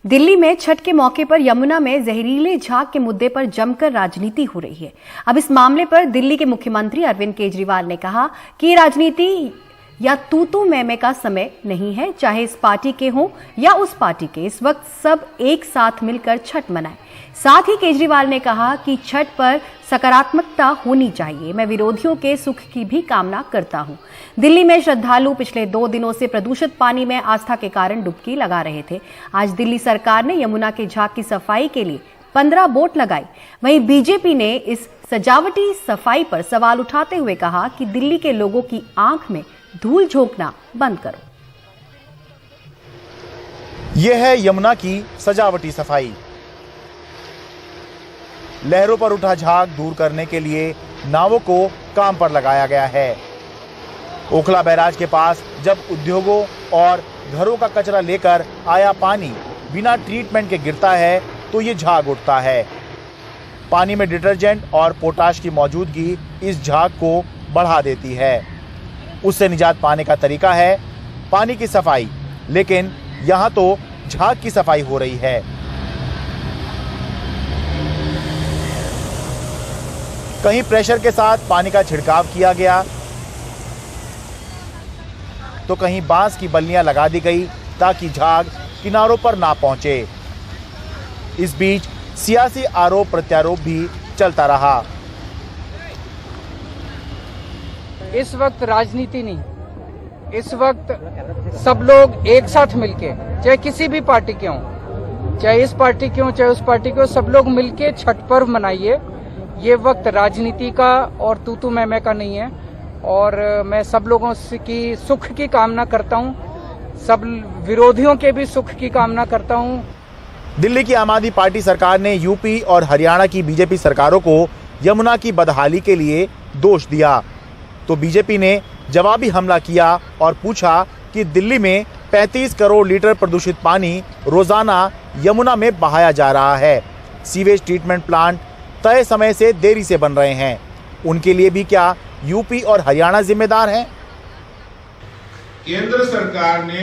दिल्ली में छठ के मौके पर यमुना में जहरीले झाग के मुद्दे पर जमकर राजनीति हो रही है। अब इस मामले पर दिल्ली के मुख्यमंत्री अरविंद केजरीवाल ने कहा कि ये राजनीति या तू मैं का समय नहीं है, चाहे इस पार्टी के हों या उस पार्टी के। इस वक्त सब एक साथ मिलकर छठ मनाएं। साथ ही केजरीवाल ने कहा कि छठ पर सकारात्मकता होनी चाहिए। मैं विरोधियों के सुख की भी कामना करता हूं। दिल्ली में श्रद्धालु पिछले 2 दिनों से प्रदूषित पानी में आस्था के कारण डुबकी लगा रहे थे। आज दिल्ली सरकार ने यमुना के झाग की सफाई के लिए 15 बोट लगाई। वहीं बीजेपी ने इस सजावटी सफाई पर सवाल उठाते हुए कहा कि दिल्ली के लोगों की आंख में धूल झोंकना बंद करो। यह है यमुना की सजावटी सफाई। लहरों पर उठा झाग दूर करने के लिए नावों को काम पर लगाया गया है। ओखला बैराज के पास जब उद्योगों और घरों का कचरा लेकर आया पानी बिना ट्रीटमेंट के गिरता है तो ये झाग उठता है। पानी में डिटर्जेंट और पोटाश की मौजूदगी इस झाग को बढ़ा देती है। उससे निजात पाने का तरीका है पानी की सफाई, लेकिन यहाँ तो झाग की सफाई हो रही है। कहीं प्रेशर के साथ पानी का छिड़काव किया गया तो कहीं बांस की बल्लियां लगा दी गई ताकि झाग किनारों पर ना पहुंचे। इस बीच सियासी आरोप प्रत्यारोप भी चलता रहा। इस वक्त राजनीति नहीं, इस वक्त सब लोग एक साथ मिलके, चाहे किसी भी पार्टी के हों, चाहे इस पार्टी के हों, चाहे उस पार्टी के हों, सब लोग मिलके छठ पर्व मनाइए। ये वक्त राजनीति का और तू मैं का नहीं है। और मैं सब लोगों की सुख की कामना करता हूँ, सब विरोधियों के भी सुख की कामना करता हूँ। दिल्ली की आम आदमी पार्टी सरकार ने यूपी और हरियाणा की बीजेपी सरकारों को यमुना की बदहाली के लिए दोष दिया, तो बीजेपी ने जवाबी हमला किया और पूछा कि दिल्ली में 35 करोड़ लीटर प्रदूषित पानी रोजाना यमुना में बहाया जा रहा है। सीवेज ट्रीटमेंट प्लांट तय समय से देरी से बन रहे हैं, उनके लिए भी क्या यूपी और हरियाणा जिम्मेदार हैं? केंद्र सरकार ने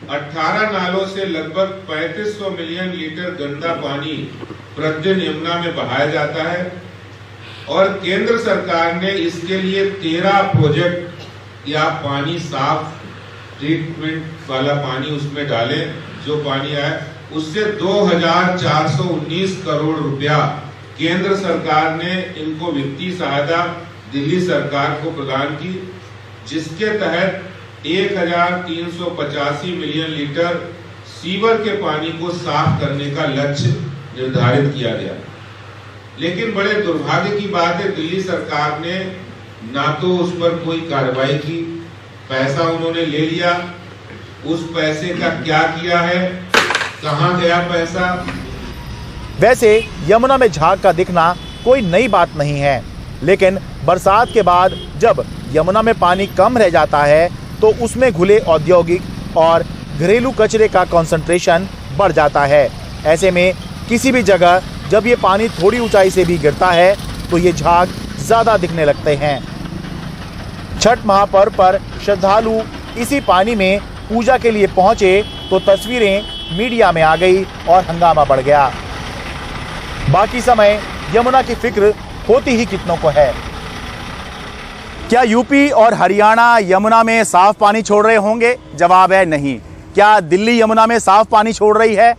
18 नालों से लगभग 3500 मिलियन लीटर गंदा पानी प्रतिदिन यमुना में बहाया जाता है और केंद्र सरकार ने इसके लिए 13 प्रोजेक्ट या पानी साफ ट्रीटमेंट वाला पानी उसमें डाले। जो पानी आए उससे 2419 करोड़ रुपया केंद्र सरकार ने इनको वित्तीय सहायता दिल्ली सरकार को प्रदान की, जिसके तहत 1385 मिलियन लीटर सीवर के पानी को साफ करने का लक्ष्य निर्धारित किया गया। लेकिन बड़े दुर्भाग्य की बात है, दिल्ली सरकार ने ना तो उस पर कोई कार्रवाई की, पैसा उन्होंने ले लिया। उस पैसे का क्या किया है, कहां गया पैसा? वैसे यमुना में झाग का दिखना कोई नई बात नहीं है, लेकिन बरसात के बाद जब यमुना में पानी कम रह जाता है तो उसमें घुले औद्योगिक और घरेलू कचरे का कंसंट्रेशन बढ़ जाता है। ऐसे में किसी भी जगह जब ये पानी थोड़ी ऊंचाई से भी गिरता है तो ये झाग ज्यादा दिखने लगते हैं। छठ महापर्व पर श्रद्धालु इसी पानी में पूजा के लिए पहुंचे तो तस्वीरें मीडिया में आ गई और हंगामा बढ़ गया। बाकी समय यमुना की फिक्र होती ही कितनों को है। क्या यूपी और हरियाणा यमुना में साफ पानी छोड़ रहे होंगे? जवाब है नहीं। क्या दिल्ली यमुना में साफ पानी छोड़ रही है?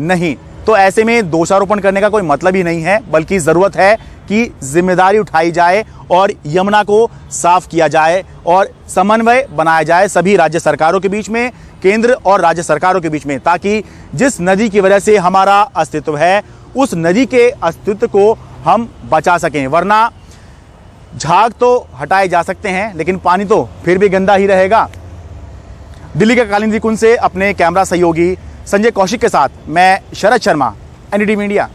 नहीं। तो ऐसे में दोषारोपण करने का कोई मतलब ही नहीं है, बल्कि जरूरत है कि जिम्मेदारी उठाई जाए और यमुना को साफ किया जाए और समन्वय बनाया जाए सभी राज्य सरकारों के बीच में, केंद्र और राज्य सरकारों के बीच में, ताकि जिस नदी की वजह से हमारा अस्तित्व है उस नदी के अस्तित्व को हम बचा सकें। वरना झाग तो हटाए जा सकते हैं लेकिन पानी तो फिर भी गंदा ही रहेगा। दिल्ली के कालिंदी कुंज से अपने कैमरा सहयोगी संजय कौशिक के साथ मैं शरद शर्मा, एनडीटी मीडिया।